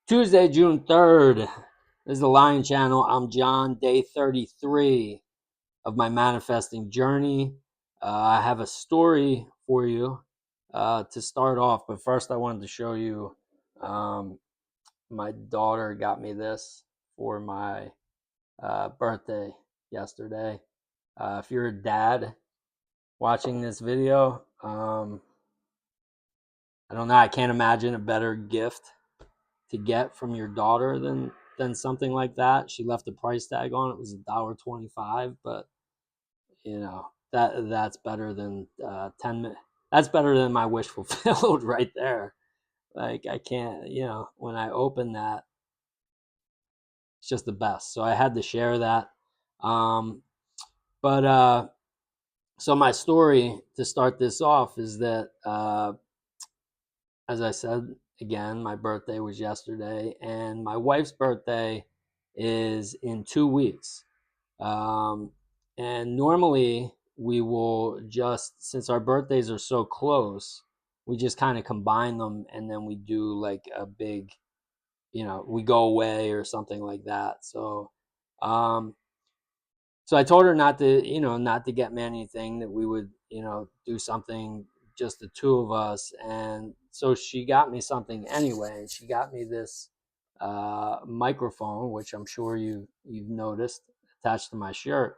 Tuesday, June 3rd. This is the Lion Channel. I'm John, day 33 of my manifesting journey. I have a story for you to start off, but first I wanted to show you my daughter got me this for my birthday yesterday. If you're a dad watching this video, I don't know, I can't imagine a better gift to get from your daughter than something like that. She left a price tag on it. It was $1.25, but that's better than 10 minutes. That's better than my wish fulfilled right there. Like I can't, when I open that, it's just the best. So I had to share that. Um, but so my story to start this off is that as I said again, my birthday was yesterday, and my wife's birthday is in 2 weeks. Um, and normally we will just, since our birthdays are so close, we just kind of combine them and then we do like a big, we go away or something like that. Um, so I told her not to get me anything, that we would, do something just the two of us. And so she got me something anyway. And she got me this microphone, which I'm sure you've noticed attached to my shirt.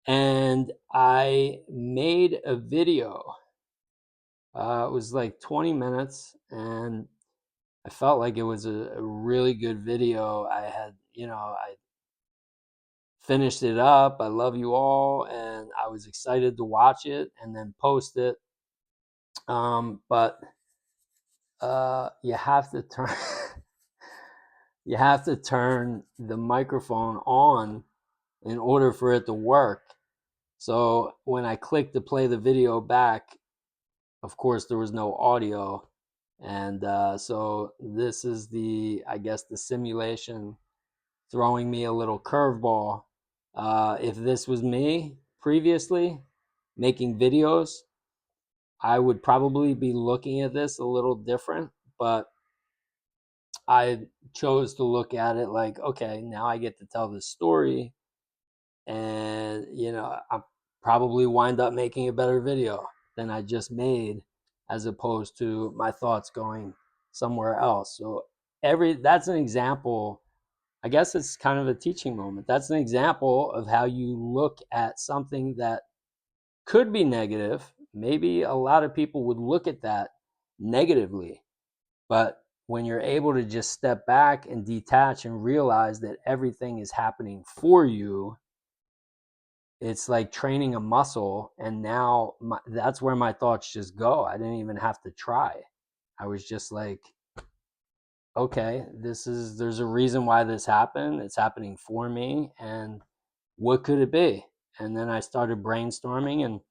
And I made a video. It was like 20 minutes, and I felt like it was a really good video. I finished it up. I love you all, and I was excited to watch it and then post it. But you have to turn you have to turn the microphone on in order for it to work. So when I clicked to play the video back, of course there was no audio, and so this is I guess the simulation throwing me a little curveball. If this was me previously making videos, I would probably be looking at this a little different, but I chose to look at it like, okay, now I get to tell this story, and I probably wind up making a better video than I just made, as opposed to my thoughts going somewhere else. So that's an example. I guess it's kind of a teaching moment. That's an example of how you look at something that could be negative. Maybe a lot of people would look at that negatively, but when you're able to just step back and detach and realize that everything is happening for you, it's like training a muscle. And now that's where my thoughts just go. I didn't even have to try. I was just like, okay, there's a reason why this happened. It's happening for me, and what could it be? And then I started brainstorming, and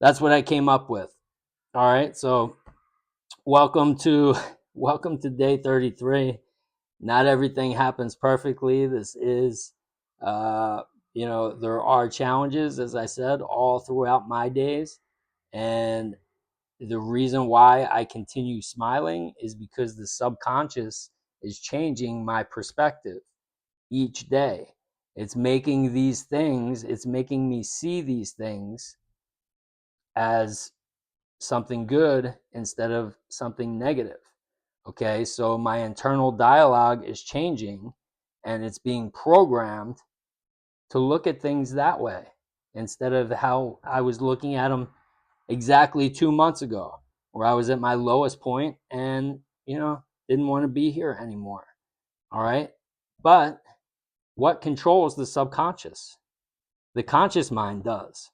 that's what I came up with. All right, so welcome to welcome to day 33. Not everything happens perfectly. This is there are challenges, as I said, all throughout my days. And the reason why I continue smiling is because the subconscious is changing my perspective each day. It's making me see these things as something good instead of something negative. Okay, so my internal dialogue is changing, and it's being programmed to look at things that way instead of how I was looking at them exactly 2 months ago, where I was at my lowest point and, didn't want to be here anymore. All right. But what controls the subconscious? The conscious mind does.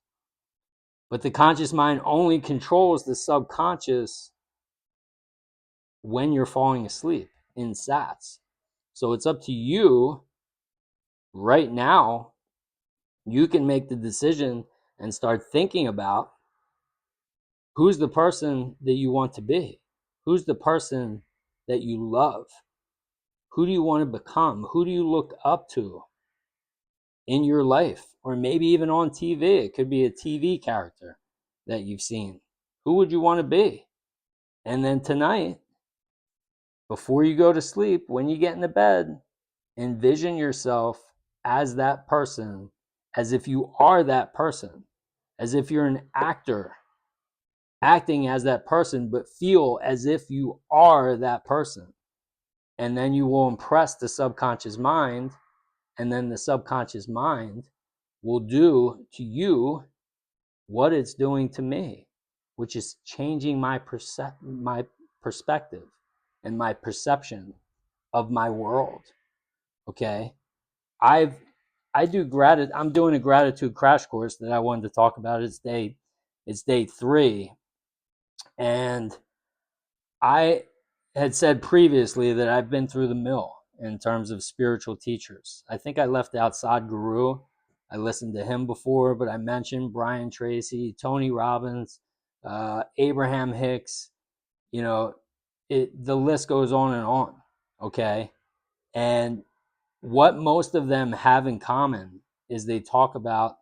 But the conscious mind only controls the subconscious when you're falling asleep in SATs. So it's up to you right now. You can make the decision and start thinking about who's the person that you want to be, who's the person that you love, who do you want to become, who do you look up to in your life, or maybe even on TV. It could be a TV character that you've seen. Who would you want to be? And then tonight, before you go to sleep, when you get into bed, envision yourself as that person, as if you are that person, as if you're an actor acting as that person, but feel as if you are that person. And then you will impress the subconscious mind, and then the subconscious mind will do to you what it's doing to me, which is changing my perspective and my perception of my world. Okay, I've I'm doing a gratitude crash course that I wanted to talk about. It's day 3, and I had said previously that I've been through the mill in terms of spiritual teachers. I think I left out Sadhguru. I listened to him before, but I mentioned Brian Tracy, Tony Robbins, Abraham Hicks. You know, the list goes on and on. Okay, and what most of them have in common is they talk about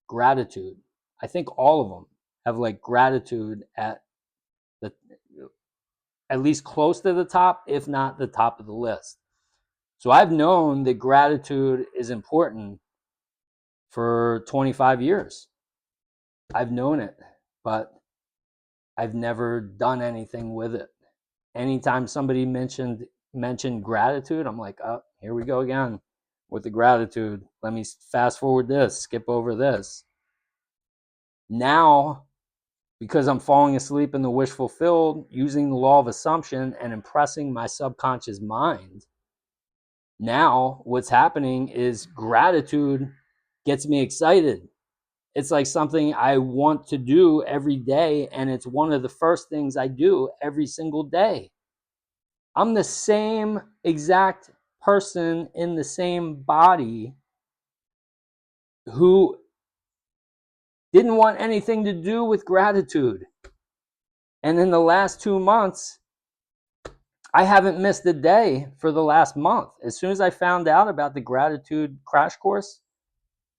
gratitude. I think all of them have like gratitude the at least close to the top, if not the top of the list. So I've known that gratitude is important for 25 years. I've known it, but I've never done anything with it. Anytime somebody mentioned gratitude, I'm like, oh, here we go again with the gratitude. Let me fast forward this, skip over this. Now, because I'm falling asleep in the wish fulfilled, using the law of assumption and impressing my subconscious mind, now what's happening is gratitude gets me excited. It's like something I want to do every day, and it's one of the first things I do every single day. I'm the same exact person in the same body who didn't want anything to do with gratitude. And in the last 2 months, I haven't missed a day for the last month. As soon as I found out about the gratitude crash course,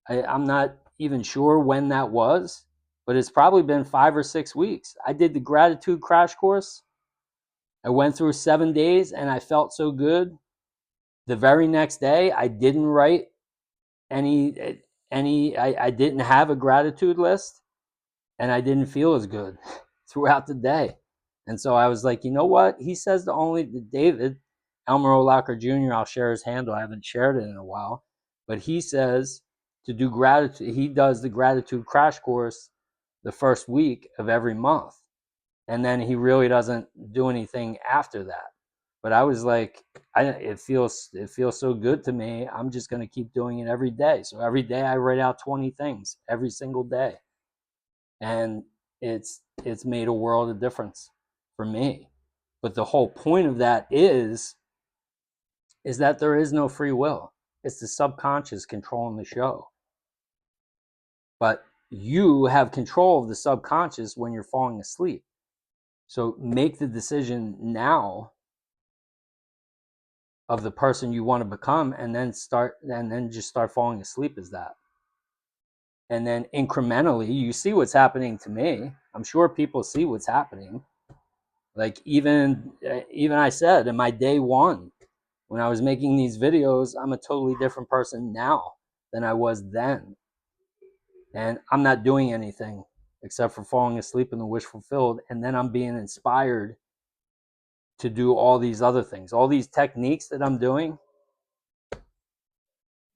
I'm not even sure when that was, but it's probably been 5 or 6 weeks. I did the gratitude crash course. I went through 7 days and I felt so good. The very next day, I didn't write I didn't have a gratitude list, and I didn't feel as good throughout the day. And so I was like, you know what? He says David, Elmer O'Locker Jr., I'll share his handle. I haven't shared it in a while, but he says to do gratitude. He does the gratitude crash course the first week of every month. And then he really doesn't do anything after that. But I was like, it feels so good to me. I'm just going to keep doing it every day. So every day I write out 20 things every single day. And it's made a world of difference for me. But the whole point of that is that there is no free will. It's the subconscious controlling the show. But you have control of the subconscious when you're falling asleep. So make the decision now of the person you want to become, and then just start falling asleep as that. And then incrementally, you see what's happening to me. I'm sure people see what's happening. Like even I said in my day 1, when I was making these videos, I'm a totally different person now than I was then. And I'm not doing anything except for falling asleep in the wish fulfilled. And then I'm being inspired to do all these other things. All these techniques that I'm doing,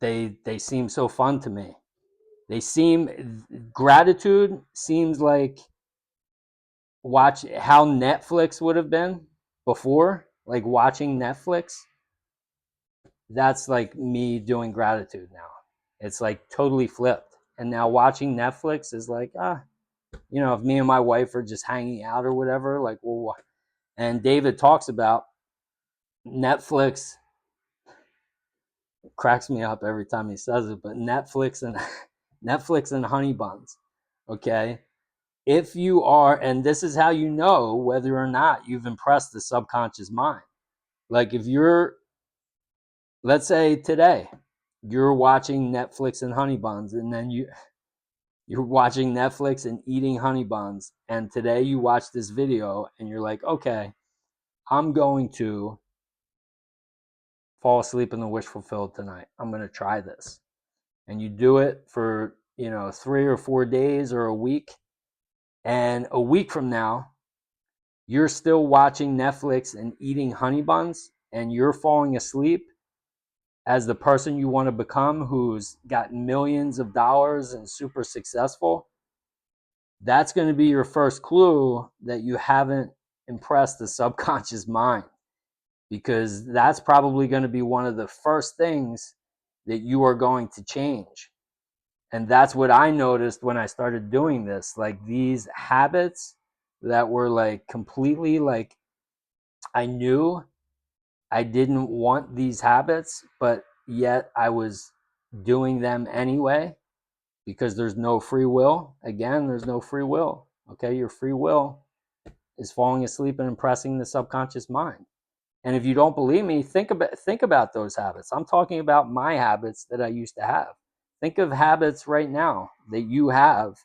they seem so fun to me. Gratitude seems like watch how Netflix would have been before, like watching Netflix. That's like me doing gratitude now. It's like totally flipped. And now watching Netflix is like, if me and my wife are just hanging out or whatever, like, well, and David talks about Netflix, cracks me up every time he says it, but Netflix and honey buns. Okay. If you are, and this is how you know whether or not you've impressed the subconscious mind. Like if you're, let's say today, you're watching Netflix and honey buns, and then you're watching Netflix and eating honey buns, and today you watch this video and you're like, okay, I'm going to fall asleep in the wish fulfilled tonight. I'm going to try this. And you do it for, 3 or 4 days or a week. And a week from now, you're still watching Netflix and eating honey buns and you're falling asleep as the person you want to become who's got millions of dollars and super successful. That's going to be your first clue that you haven't impressed the subconscious mind, because that's probably going to be one of the first things that you are going to change. And that's what I noticed when I started doing this. Like these habits that were like completely like, I knew I didn't want these habits, but yet I was doing them anyway because there's no free will. Again, there's no free will. Okay, your free will is falling asleep and impressing the subconscious mind. And if you don't believe me, think about those habits. I'm talking about my habits that I used to have. Think of habits right now that you have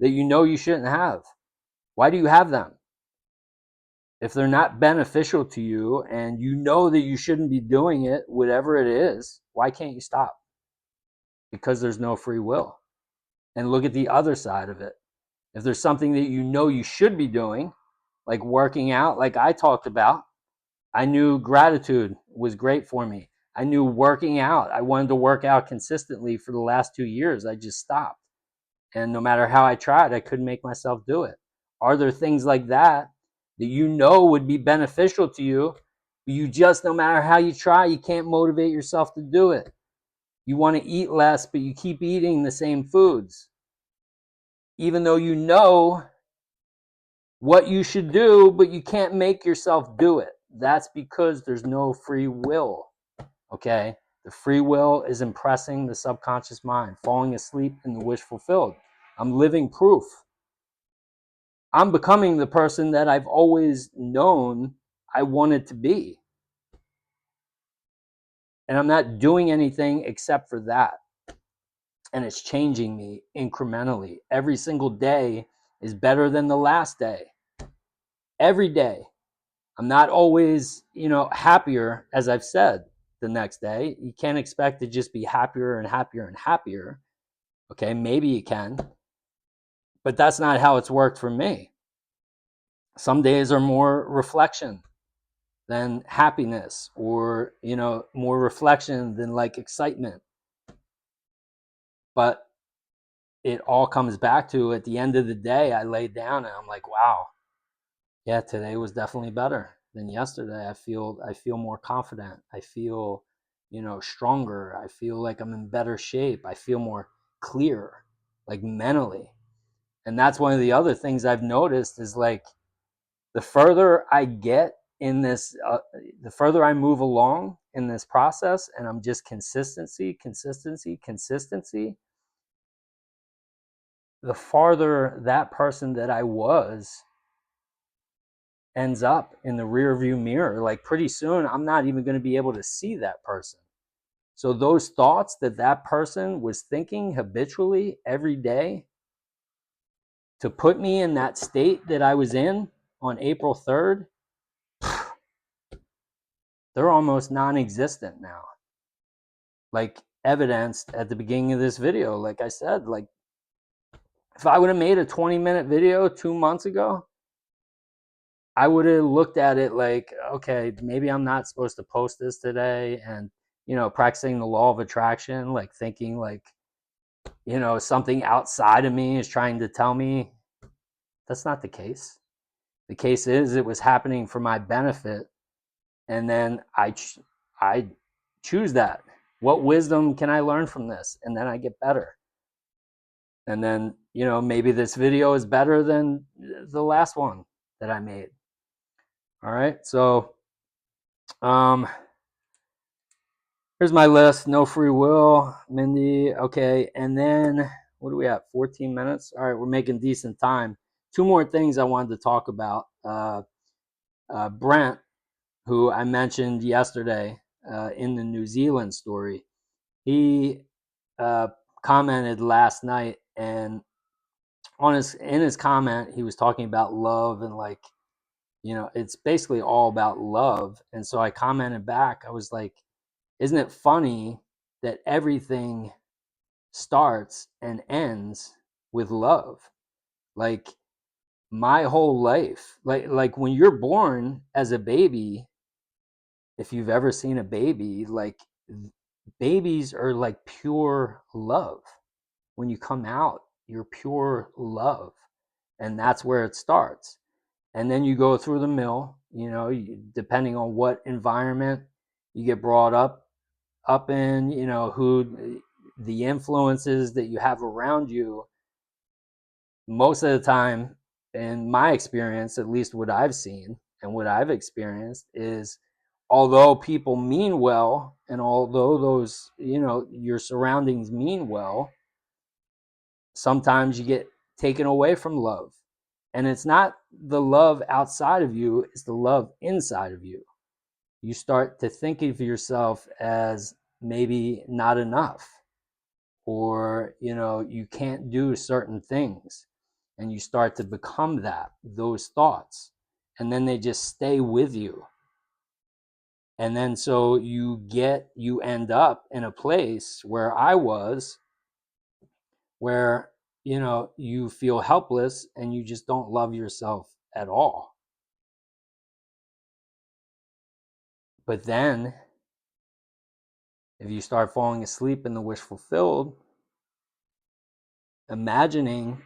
that you know you shouldn't have. Why do you have them? If they're not beneficial to you and you know that you shouldn't be doing it, whatever it is, why can't you stop? Because there's no free will. And look at the other side of it. If there's something that you know you should be doing, like working out, like I talked about, I knew gratitude was great for me. I knew working out. I wanted to work out consistently for the last 2 years. I just stopped. And no matter how I tried, I couldn't make myself do it. Are there things like that that you know would be beneficial to you, but you just, no matter how you try, you can't motivate yourself to do it? You want to eat less, but you keep eating the same foods, even though you know what you should do, but you can't make yourself do it. That's because there's no free will. Okay? The free will is impressing the subconscious mind, falling asleep in the wish fulfilled. I'm living proof. I'm becoming the person that I've always known I wanted to be. And I'm not doing anything except for that. And it's changing me incrementally. Every single day is better than the last day. Every day. I'm not always, happier, as I've said, the next day. You can't expect to just be happier and happier and happier. Okay, maybe you can, but that's not how it's worked for me. Some days are more reflection than happiness, or, more reflection than like excitement. But it all comes back to, at the end of the day, I lay down and I'm like, wow, yeah, today was definitely better than yesterday. I feel more confident. I feel, stronger. I feel like I'm in better shape. I feel more clear, like mentally. And that's one of the other things I've noticed is like the further I get in this, the further I move along in this process, and I'm just consistency, the farther that person that I was ends up in the rear view mirror. Like pretty soon, I'm not even going to be able to see that person. So those thoughts that person was thinking habitually every day to put me in that state that I was in on April 3rd, they're almost non-existent now. Like evidenced at the beginning of this video, like I said, like if I would have made a 20-minute video 2 months ago, I would have looked at it like, okay, maybe I'm not supposed to post this today. And, practicing the law of attraction, like thinking like, something outside of me is trying to tell me that's not the case. The case is it was happening for my benefit. And then I choose that. What wisdom can I learn from this? And then I get better. And then, maybe this video is better than the last one that I made. All right. So, here's my list. No free will, Mindy. Okay. And then what do we have? 14 minutes. All right. We're making decent time. 2 more things I wanted to talk about. Brent, who I mentioned yesterday in the New Zealand story, he commented last night, and in his comment, he was talking about love and like, it's basically all about love. And so I commented back. I was like, isn't it funny that everything starts and ends with love? Like my whole life, like when you're born as a baby, if you've ever seen a baby, like babies are like pure love. When you come out, you're pure love. And that's where it starts. And then you go through the mill, depending on what environment you get brought up in, who the influences that you have around you. Most of the time, in my experience, at least what I've seen and what I've experienced, is although people mean well, and although those, your surroundings mean well, sometimes you get taken away from love. And it's not the love outside of you, it's the love inside of you. You start to think of yourself as maybe not enough, or you can't do certain things, and you start to become those thoughts, and then they just stay with you. And then so you end up in a place where I was, where you feel helpless and you just don't love yourself at all. But then if you start falling asleep in the wish fulfilled, imagining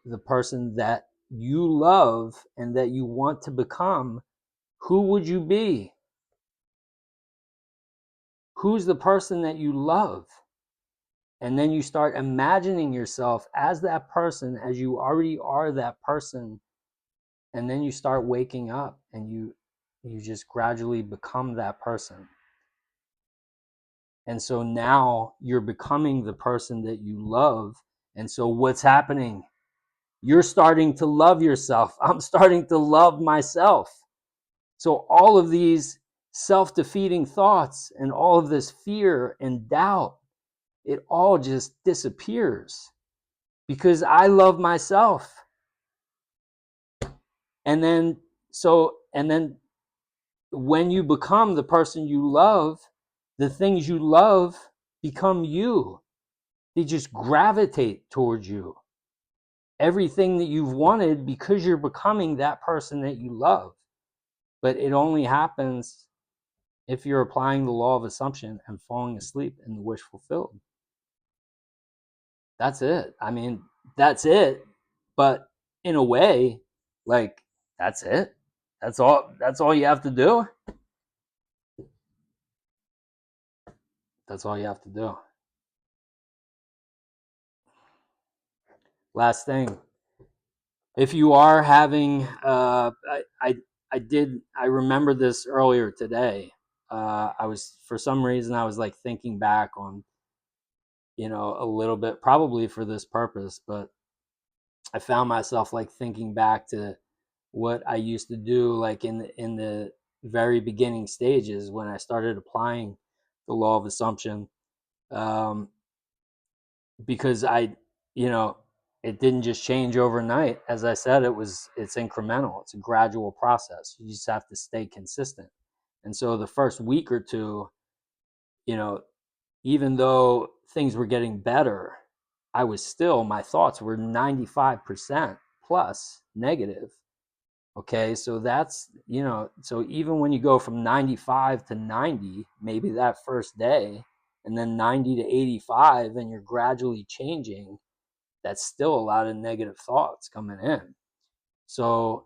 the person that you love and that you want to become, who would you be? Who's the person that you love? And then you start imagining yourself as that person, as you already are that person. And then you start waking up and you just gradually become that person. And so now you're becoming the person that you love. And so what's happening? You're starting to love yourself. I'm starting to love myself. So all of these self-defeating thoughts and all of this fear and doubt, it all just disappears because I love myself. And then when you become the person you love, the things you love become you. They just gravitate towards you. Everything that you've wanted, because you're becoming that person that you love. But it only happens if you're applying the law of assumption and falling asleep in the wish fulfilled. That's it. I mean, that's it. But in a way, like, that's it. That's all you have to do. That's all you have to do. Last thing, if you are having I remember this earlier today. I was, for some reason, I was like thinking back on, a little bit, probably for this purpose, but I found myself like thinking back to what I used to do, like in the very beginning stages when I started applying the law of assumption. um, because you know, it didn't just change overnight. As I said, it's incremental. It's a gradual process. You just have to stay consistent. And so the first week or two, you know, even though things were getting better, my thoughts were 95% plus negative. Okay, so that's, so even when you go from 95 to 90, maybe that first day, and then 90 to 85, and you're gradually changing, that's still a lot of negative thoughts coming in. So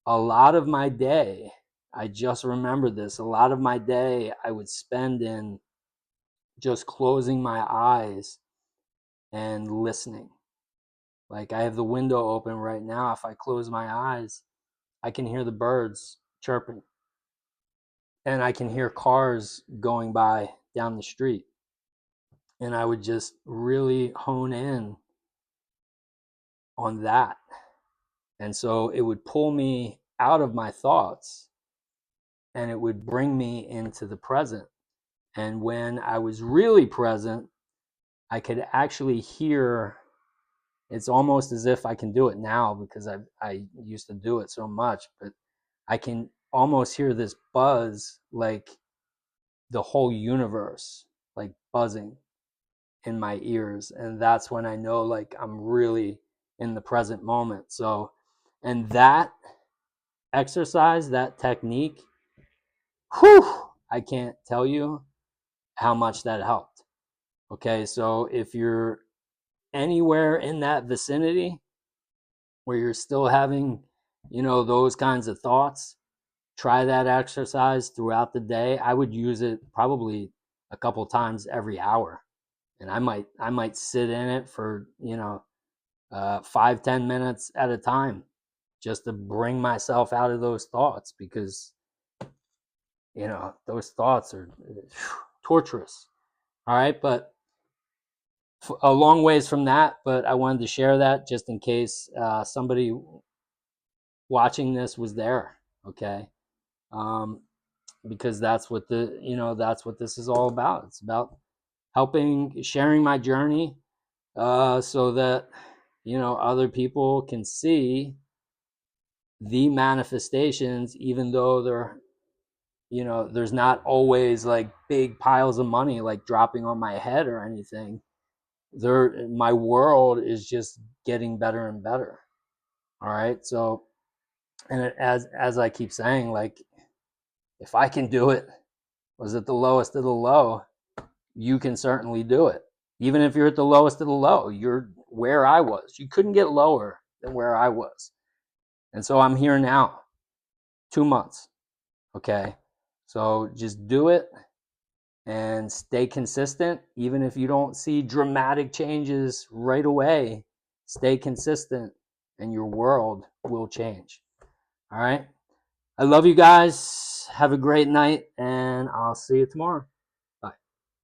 a lot of my day, I just remember this, a lot of my day I would spend in just closing my eyes and listening. Like I have the window open right now. If I close my eyes, I can hear the birds chirping, and I can hear cars going by down the street. And I would just really hone in on that. And so it would pull me out of my thoughts and it would bring me into the present. And when I was really present, I could actually hear. It's almost as if I can do it now because I used to do it so much, but I can almost hear this buzz, like the whole universe like buzzing in my ears, and that's when I know like I'm really in the present moment. So, and that exercise, that technique, whew, I can't tell you how much that helped. Okay, so if you're anywhere in that vicinity where you're still having, those kinds of thoughts, try that exercise throughout the day. I would use it probably a couple times every hour, and I might sit in it for 5-10 minutes at a time, just to bring myself out of those thoughts, because those thoughts are torturous. All right, but a long ways from that, but I wanted to share that just in case somebody watching this was there. Okay. um, because that's what this is all about. It's about helping, sharing my journey, so that other people can see the manifestations, even though there's not always like big piles of money like dropping on my head or anything. My world is just getting better and better. All right, so, and as I keep saying, like, if I can do it, was at the lowest of the low, you can certainly do it. Even if you're at the lowest of the low, you're where I was. You couldn't get lower than where I was. And so I'm here now, 2 months. Okay. So just do it and stay consistent. Even if you don't see dramatic changes right away, stay consistent and your world will change. All right. I love you guys. Have a great night, and I'll see you tomorrow.